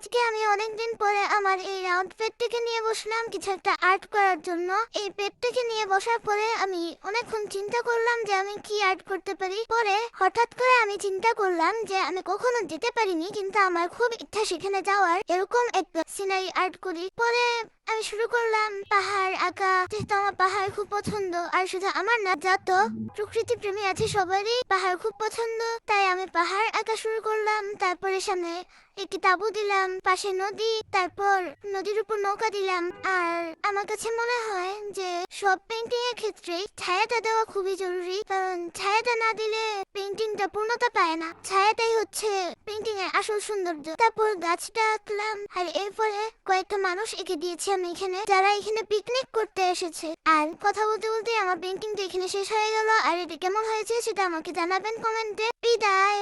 আজকে আমি অনেকদিন পরে আমার এই রাউন্ড পেটটাকে নিয়ে বসলাম কিছু একটা আর্ট করার জন্য। এই পেটটাকে নিয়ে বসার পরে আমি অনেকক্ষণ চিন্তা করলাম যে আমি কি আর্ট করতে পারি। পরে হঠাৎ করে আমি চিন্তা করলাম যে আমি কখনো যেতে পারিনি, কিন্তু আমার খুব ইচ্ছা সেখানে যাওয়ার, এরকম একটা সিনারি আর্ট করি। পরে আমি শুরু করলাম পাহাড় আঁকা, যেহেতু আমার পাহাড় খুব পছন্দ। আর শুধু আমার না, যত প্রকৃতি প্রেমী আছে সবারই পাহাড় খুব পছন্দ। তাই আমি পাহাড় আঁকা শুরু করলাম। তারপরে সামনে একটি তাঁবু দিলাম, পাশে নদী, তারপর নদীর উপর নৌকা দিলাম। আর আমার কাছে মনে হয় যে সব পেন্টিং এর ক্ষেত্রে ছায়াটা দেওয়া খুবই জরুরি, কারণ ছায়াটা না দিলে পেন্টিংটা পূর্ণতা পায় না। ছায়াটাই হচ্ছে পেন্টিং এর আসল সৌন্দর্য। তারপর গাছটা আঁকলাম, আর এরপরে কয়েকটা মানুষ এঁকে দিয়েছি আমি এখানে, যারা এখানে পিকনিক করতে এসেছে। আর কথা বলতে বলতে আমার পেন্টিংটা এখানে শেষ হয়ে গেল। আর এটা কেমন হয়েছে সেটা আমাকে জানাবেন কমেন্টে। বিদায়।